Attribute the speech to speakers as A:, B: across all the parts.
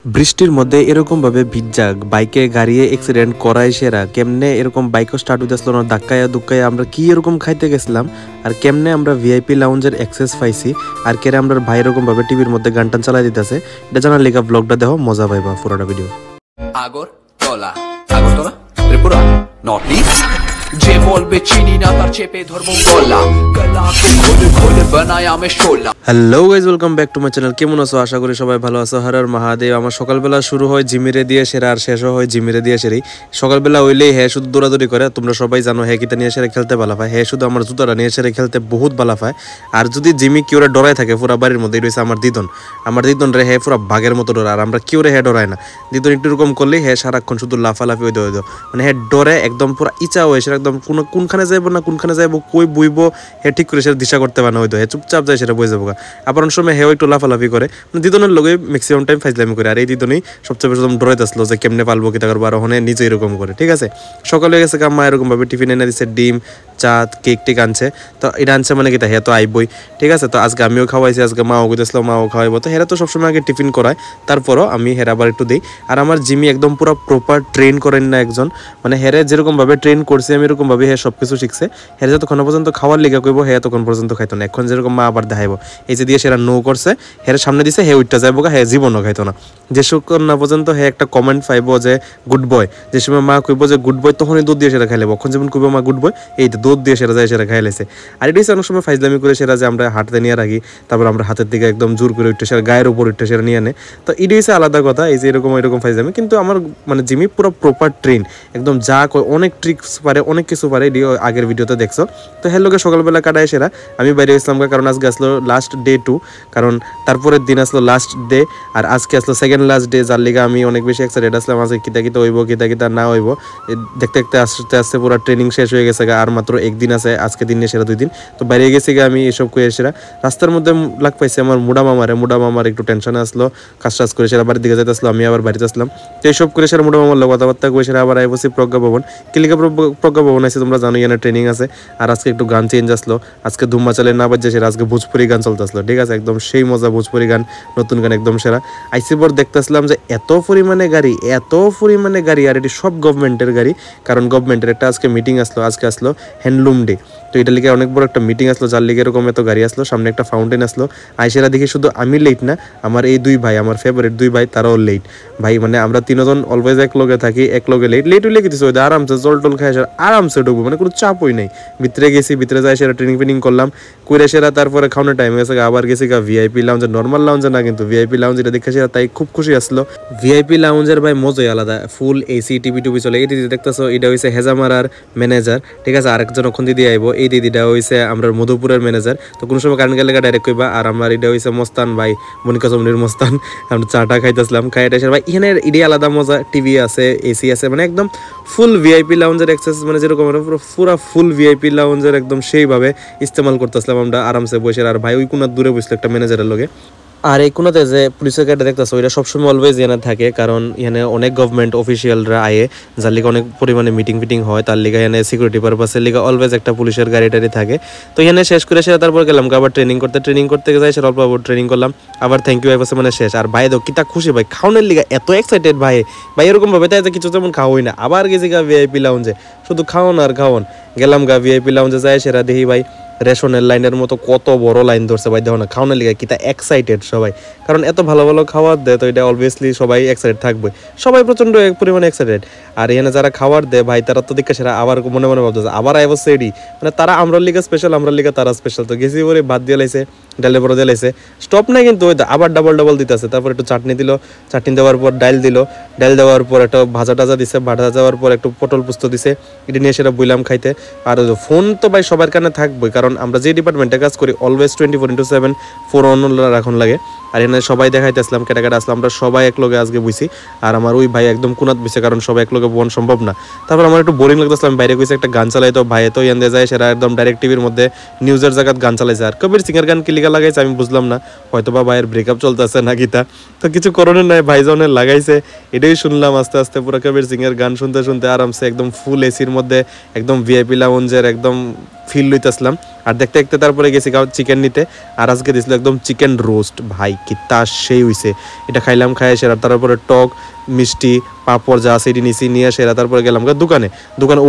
A: বৃষ্টির মধ্যে এরকম ভাবে ভিজা বাইকে গাড়িয়ে অ্যাক্সিডেন্ট করাই সেরা কেমনে এরকম বাইকও স্টার্ট হইতেছিল না ধাক্কায়া দুক্কায়া আমরা কি এরকম খাইতে গেছিলাম আর কেমনে আমরা ভিআইপি লাউঞ্জের অ্যাক্সেস পাইছি আর কেরে আমরা ভাই এরকম ভাবে টিভির মধ্যে গান টান চালাই দিতেছে এটা জানার লেখা ব্লগটা দেখো মজা পাইবা পুরোটা video.
B: Agartala Tripura north east যে বলবে চিনি না তার চেপে ধরবো গলা গলাকে খোলে খোলে বানায়া মে শোলা।
A: Hello guys, welcome back to my channel. কেমন আছো? আশা করি সবাই ভালো আছো। হর হর মহাদেব। আমার সকালবেলা শুরু হয় জিমিরে দিয়ে সেরা আর শেষও হয় জিমিরে দিয়ে সেরেই। সকালবেলা হইলেই হ্যাঁ শুধু দৌড়াদৌড়ি করে, তোমরা সবাই জানো হ্যাঁ কিতা নিয়ে সেরে খেলতে ভালো পায়। হ্যাঁ শুধু আমার জুতাটা নিয়ে সেরে খেলতে বহুত ভালো পায়। আর যদি জিমি কেউ ডরাই থাকে পুরা বাড়ির মধ্যে, রয়েছে আমার দিদন রে হ্যাঁ পুরা বাঘের মতো ডরা। আর আমরা কেউ রে হ্যাঁ ডরাই না। দিদন একটু এরকম করলেই হ্যাঁ সারাক্ষণ শুধু লাফালাফি হয়ে দেওয়া মানে হ্যাঁ ডরে একদম পুরা ইচ্ছা হয়েছে একদম কোনখানে যাইবো না কোনখানে যাইবো কই বইবো হ্যাঁ ঠিক করে সেটা দিশা করতে পারে না, হয়তো হ্যাঁ চুপচাপ যায় সেটা বই যাবো। আবার অনেক সময় হেও একটু লাফালাফি করে, দিদনের লোকে ম্যাক্সিমাম টাইম ফাইজলামি করে। আর এই দিদনই সবচেয়ে বেশি ডরাইতে আসলো যে কেমনে পালবো কিতা করবো, আর ওখানে নিজে এরকম করে। ঠিক আছে, সকালে হয়ে গেছে মা এরকম ভাবে টিফিন এনে দিচ্ছে, ডিম চা কেক টেক আনছে। তো এটা আনছে মানে কি হ্যাঁ তো আইবই। ঠিক আছে, তো আজকে আমিও খাওয়াইছি, আজকে মাও গেছিল মাও খাওয়াইবো। তো হেরা তো সবসময় আগে টিফিন করায়, তারপরও আমি হেরা আবার একটু দিই। আর আমার জিমি একদম পুরো প্রপার ট্রেন করেন না একজন, মানে হেরে যেরকম ভাবে ট্রেন করছে আমি এরকম ভাবে হ্যাঁ সবকিছু শিখছে। হেরে যতক্ষণ পর্যন্ত খাওয়ার লিগা করবো হ্যাঁ তখন পর্যন্ত খাইতো না। এখন যেরকম মা আবার দেখাইবো এই যে দিয়ে সেরা নো করছে, হেরে সামনে দিছে হ্যাঁ উঠটা যাইবো হ্যাঁ জীবনও খাইতো না। যে সুক্ষণ না পর্যন্ত হ্যাঁ একটা কমেন্ট পাইবো যে গুড বয়, যে সময় মা কইবো যে গুড বয় তখনই দুধ দিয়ে সেরা খাইলেবো। এখন যেমন কইবো মা গুড বয়, এই তো দুধ দিয়ে সেরা যায় সেরা খাই লেছে। আর এটাই অনেক সময় ফাইজলামি করে সেরা যে আমরা হাতে নিয়ে রাখি, তারপর আমরা হাতের দিকে একদম জোর করে উঠতে সেরা গায়ের উপর উঠতে সেরা নিয়ে আনে। তো এটাই হচ্ছে আলাদা কথা, এই যে এরকম এরকম ফাইজলামি। কিন্তু আমার মানে জিমি পুরো প্রপার ট্রেন একদম, যা অনেক ট্রিক্স পারে অনেক কিছু পারে, আগের ভিডিওতে দেখছো। তো হ্যাঁ লোকে সকালবেলা কাটায় সেরা আমি বাইরে গেছিলাম, কারণ আজকে আসলো লাস্ট ডে 2, কারণ তারপরের দিন আসলো লাস্ট ডে আর আজকে আসলো সেকেন্ড লাস্ট ডে, যার লিগে আমি অনেক বেশি এক্সাইটেড আসলাম। আজকে কিতা কিতা হইব কিতা কিতা না হইব দেখতে দেখতে আস্তে আস্তে পুরো ট্রেনিং শেষ হয়ে গেছে। আর মাত্র একদিন আছে, আজকে দিন নিয়ে সেরা 2 দিন। তো বাইরে গেছি আমি এসব করে সেরা রাস্তার মধ্যে লাগ পাইছি আমার মুডা মামার একটু টেনশনে আসলো, কাজ টাজ করে সেরা বাড়ির দিকে যাইতে আসলো, আমি আবার বাড়িতে আসলাম। তো এইসব করে সেরা মুডা মামার কথাবার্তা করে সেরা আবার আইবসি প্রজ্ঞা ভবন। কিলিকা প্রজ্ঞা ভবন আছে, তোমরা জানো এখানে ট্রেনিং আছে। আর আজকে একটু গান চেঞ্জ আসলো, আজকে ধুম্মা চালে না বাজছে সেরা আজকে ভোজপুরি গান চলতে আসলো। ঠিক আছে, একদম সেই মজা ভোজপুরি গান, নতুন গান একদম সেরা। আইসি পর দেখতে আসলাম যে এত পরিমাণে গাড়ি আর এটি সব গভর্নমেন্টের গাড়ি, কারণ গভর্নমেন্টের একটা আজকে মিটিং আসলো, আজকে আসলো হ্যান্ডলুম ডে। তো এটা লিগে অনেক বড় একটা মিটিং আসলো, যার লিগে এরকম এত গাড়ি আসলো। সামনে একটা ফাউন্টেন আসলো, আইসেরা দেখি শুধু আমি লেট না, আমার এই 2 ভাই, আমার ফেভারিট 2 ভাই, তারাও লেট। ভাই মানে আমরা 3জন অলওয়েজ এক লগে থাকি, এক লগে লেট হইলে কিছু ওই আরামসে জল টল খাই আরামসে ঢুকবো, মানে কোনো চাপই নেই। ভিতরে গেছি, ভিতরে যাই সেরা ট্রেনিং করলাম করে সেরা, তারপরে খাওয়ানোর টাইম হয়েছে আবার গেছি ভিআইপি লাউঞ্জে, নর্মাল লাউঞ্জে না কিন্তু ভিআইপি লাউঞ্জ, এটা দেখে সেরা তাই খুব খুশি আসলো। ভিআইপি লাউঞ্জের ভাই মজাই আলাদা, ফুল এসি টিভি চলে। এই দিদি দেখতেছো এটা হয়েছে হেজামারার ম্যানেজার। ঠিক আছে, আরেকজন ওখান দিদি আইবো, এই দিদিটা হয়েছে আমরা মধুপুরের ম্যানেজার। তো কোনো সময় কারেন্ট গেলে ডাইরেক্ট কইবা। আর আমার এটা হয়েছে মস্তান ভাই, মনিকা চমনির মস্তান। আমরা চাটা খাইতেছিলাম, খাইটা ভাই এখানে এটি আলাদা মজা, টিভি আছে এসি আছে, মানে একদম ফুল ভিআইপি লাউঞ্জের অ্যাক্সেস, মানে যেরকম পুরো ফুল ভিআইপি লাউঞ্জের একদম সেইভাবে ইস্তেমাল করতেছিলাম আমরা আরামসে বসে। আর ভাই ওই কোনার দূরে বসলো একটা ম্যানেজারের লগে। আর এই কোনাতে যে পুলিশের গাড়িটা দেখতেছো এটা সবসময় অলওয়েজ এখানে থাকে, কারণ এখানে অনেক গভর্নমেন্ট অফিসিয়ালরা আয়ে, যার লিগে অনেক পরিমাণে মিটিং হয়, তার লিগে এখানে সিকিউরিটি পারপাসের লিগে অলওয়েজ একটা পুলিশের গাড়ি থাকে। তো এখানে শেষ করে সেটা তারপর গেলাম আবার ট্রেনিং করতে যাই, সেটা অল্প ট্রেনিং করলাম, আবার থ্যাংক ইউ ভাই মানে শেষ। আর ভাই কিতা খুশি ভাই, খাওয়ানোর লিগে এত এক্সাইটেড ভাই এরকম ভাবে তাই কিছু তেমন খাওয়াই না। আবার গেছি ভিআইপি লাউঞ্জে, শুধু খাওয়ান আর খাওয়ান। গেলাম ভিআইপি লাউঞ্জে যাই সেরা দেখি ভাই রেশনের লাইনের মতো কত বড় লাইন ধরছে ভাই, দেখো না খাওয়ানোর লিগে কিতা এক্সাইটেড সবাই, কারণ এত ভালো খাবার দেয়, তো এটা অবভিয়াসলি সবাই এক্সাইটেড থাকবে, সবাই প্রচন্ড পরিমাণে এক্সাইটেড। আর এখানে যারা খাবার দেয় ভাই তারা তো দেখে সেরা আবার মনে ভাবতেছে আবার আইব সেডি, মানে তারা আমরা লিগা স্পেশাল, আমরা লিগা তারা স্পেশাল। তো গেছি পরে ভাত দিয়ে লাইছে, ডালে বড় দিয়ে লাইছে, স্টপ নাই কিন্তু ওই আবার ডাবল দিতেছে। তারপর একটু চাটনি দিল, চাটনি দেওয়ার পর ডাল দেওয়ার পর একটা ভাজা টাজা দিছে, ভাজা যাওয়ার পর একটু পটল পুস্ত দিছে, এটা নিয়ে সেটা বইলাম খাইতে। আর ফোন তো ভাই সবার কানে থাকবে, কারণ আমরা যে ডিপার্টমেন্টে কাজ করি অলওয়েজ 24/7 ফোন অন রাখন লাগে। আর এখানে সবাই দেখাইতে আসলাম, কেটা আসলাম, আমরা সবাই এক লগে আজকে বুঝছি। আর আমার ওই ভাই একদম কোনাত বুঝছে, কারণ সবাই এক লগে বোন সম্ভব না। তারপর আমার একটু বোরিং লাগতেছিল, আমি বাইরে গেছি একটা গান চালাইতো, ভাই তো ইয়ান যায় সেরা একদম ডাইরেক্ট টিভির মধ্যে নিউজের জায়গাত গান চালাইছে। আর কবির সিংয়ের গান কিলিকা লাগাইছে আমি বুঝলাম না, হয়তো বা ভাইয়ের ব্রেকআপ চলতেছে না গীতা, তো কিছু করণের নাই, ভাইজনের লাগাইছে এটাই শুনলাম। আস্তে আস্তে পুরো কবির সিংয়ের গান শুনতে আরামসে একদম ফুল এসির মধ্যে একদম ভিআইপি লাউঞ্জের একদম ফিল লইতেছিলাম। আর দেখতে দেখতে তারপরে গেছি চিকেন নিতে। আর আজকে দিছিল একদম চিকেন রোস্ট, ভাই কি তা সেই হইছে। এটা খাইলাম, খাই সেরা তারপরে টক মিষ্টি পাপড় যা আছে এটি নিছি, নিয়ে সেরা তারপরে গেলাম দোকানে।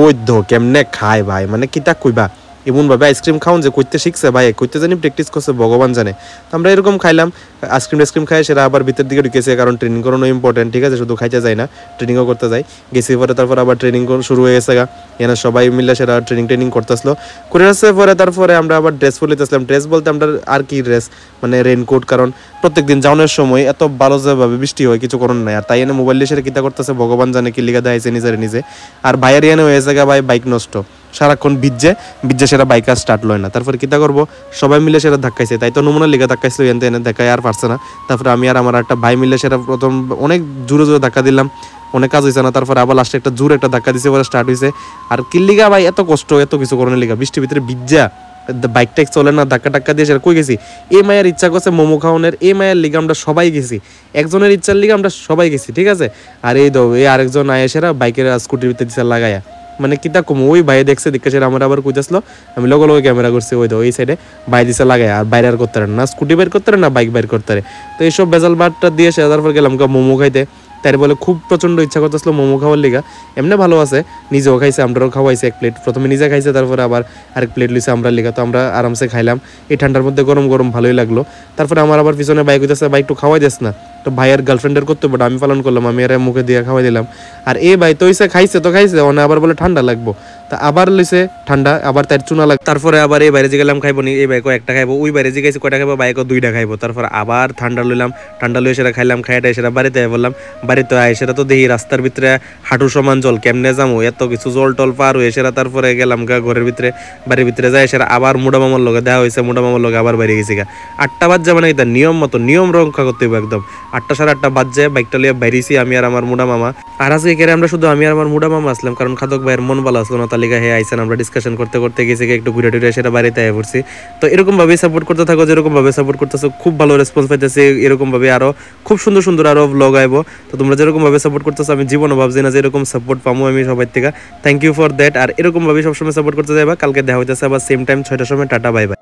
A: ওই কেমনে খায় ভাই, মানে কি তা কইবা, এমনভাবে আইসক্রিম খাওন যে করতে শিখছে ভাই, করতে জানি প্র্যাকটিস করছে ভগবান জানে। তো আমরা এরকম খাইলাম, আইসক্রিম খাই সেরা আবার ভিতর দিকে ঢুকেছে, কারণ ট্রেনিং করানো ইম্পর্টেন্ট, ঠিক আছে, শুধু খাইতে যায় না, ট্রেনিংও করতে যায়। গেছি পরে তারপর আবার ট্রেনিং শুরু হয়ে গেছে এখানে সবাই মিলে সেরা ট্রেনিং করতেছিল। করে আসছে পরে তারপরে আমরা আবার ড্রেস পরিতেছিলাম। ড্রেস বলতে আমরা আর কি ড্রেস, মানে রেনকোট, কারণ প্রত্যেকদিন যাওয়ানোর সময় এত ভালো যেভাবে বৃষ্টি হয় কিছু করার নাই। আর তাই এনে মোবাইল দিয়ে সেটা কিতা করতেছে ভগবান জানে কি লিখা দেখাইছে নিজে। আর ভাইয়ের এনে হয়ে গেছে ভাই বাইক নষ্ট, সারাক্ষণ ভিজে সেটা বাইক আর স্টার্ট লয় না। তারপরে কিতা করবো, সবাই মিলে সেটা ধাক্কাইছে, তাই তো নমুনা লিখে ধাক্কাইছিল, এনে দেখায় আর পারছে না। তারপরে আমি আর আমার একটা ভাই মিলে সেটা প্রথম অনেক জোরে ধাক্কা দিলাম, অনেক কাজ হয়েছে না। তারপরে আবার লাস্টে একটা জোরে একটা ধাক্কা দিছে, পরে স্টার্ট হয়েছে। আর কিল্লিগা ভাই এত কষ্ট, এত কিছু করার লিগা, বৃষ্টির ভিতরে ভিজা বাইক টাইক চলে না, ধাক্কা দিয়ে সেটা কই গেছি। এই মায়ের ইচ্ছা করছে মোমো খাওয়ানোর, এই মায়ের লিগে আমরা সবাই গেছি, একজনের ইচ্ছার লিগে আমরা সবাই গেছি, ঠিক আছে। আর এই আরেকজন আয় সেরা বাইকের স্কুটির ভিতরে দিচ্ছে লাগাইয়া, মানে কিতা কম, ওই ভাই দেখছে সেটা আমার আবার কইতাছিল, আমি লগে ক্যামেরা করছি, ওই সাইডে ভাই দিছে লাগাই। আর বাইরে আর করতে না, স্কুটি বাইর করতে না, বাইক বাইর করতে। তো এইসব বেজাল বারটা দিয়ে সে তারপর গেলাম মোমো খাইতে। তাই বলে খুব প্রচণ্ড ইচ্ছা করতেছিল মোমো খাওয়ার লিগা, এমনি ভালো আছে, নিজেও খাইছে, আমরাও খাওয়াইছে এক প্লেট, প্রথমে নিজে খাইছে, তারপরে আবার আরেক প্লেট লইছে আমরা লিগা। তো আমরা আরামসে খাইলাম, এই ঠান্ডার মধ্যে গরম ভালোই লাগলো। তারপরে আমার আবার পিছনে বাইক হইতেছে, বাইক একটু খাওয়াই দিস না, তো ভাইয়ের গার্লফ্রেন্ডের করতে বড় আমি পালন করলাম, আমি আর মুখে দিয়ে খাওয়াই দিলাম। আর এই ভাই তো খাইছে অনে আবার বলে ঠান্ডা লাগবো, তা আবার লইছে ঠান্ডা, আবার তার চুনা লাগ। তারপরে আবার এই বাইরে যে গেলাম খাইবো নি, এই বাইকও একটা খাইবো, ওই বাইরে যে গেছি কয়টা খাইবো, বাইকও দুইটা খাইবো। তারপর আবার ঠান্ডা লইলাম, ঠান্ডা লইয়ে সেটা খাইলাম, খাইটা সেটা বাড়িতে বললাম, বাড়িতে আয় সেটা তো দেখি রাস্তার ভিতরে হাঁটু সমান জল, কেমনে যাবো, এত কিছু জল টল পার হয়ে সেটা। তারপরে গেলাম ঘরের ভিতরে, বাড়ির ভিতরে যাই সেটা আবার মুডা মামার লগে দেওয়া হয়েছে, মুডা মামার লগে আবার বাইরে গেছি 8টা বাজে, মানে এটা নিয়ম মতো নিয়ম রক্ষা করতে হবে একদম। 8টা সাড়ে 8টা বাজে বাইকটা লিয়ে বাইরেছি আমি আর আমার মুডা মামা। আর আজকে কেরে আমরা শুধু আমি আর আমার মুডা মামা আসলাম, কারণ খাদক ভাইয়ের মন ভালো আসলো না, তালিকা হে আইসেন, আমরা ডিসকাশন করতে গেছি, একটু ঘুরে টুরে সেটা বাড়িতে আয় পড়ছি। তো এরকম ভাবে সাপোর্ট করতে থাকো, যেরকম ভাবে সাপোর্ট করতেছো, খুব ভালো রেসপন্স পাইতেছে, এরকম ভাবে আরো খুব সুন্দর আরো ব্লগ আইবো। তো তোমরা যেরকম ভাবে সাপোর্ট করতেছো, আমি জীবনে ভাবছি না যে এরকম সাপোর্ট পাবো আমি সবাই থেকে। Thank you for that. আর এরকম ভাবে সবসময় সাপোর্ট করতে যাইবা। কালকে দেখা হইতেছে আবার সেম টাইম 6টার সময়। Tata, bye bye.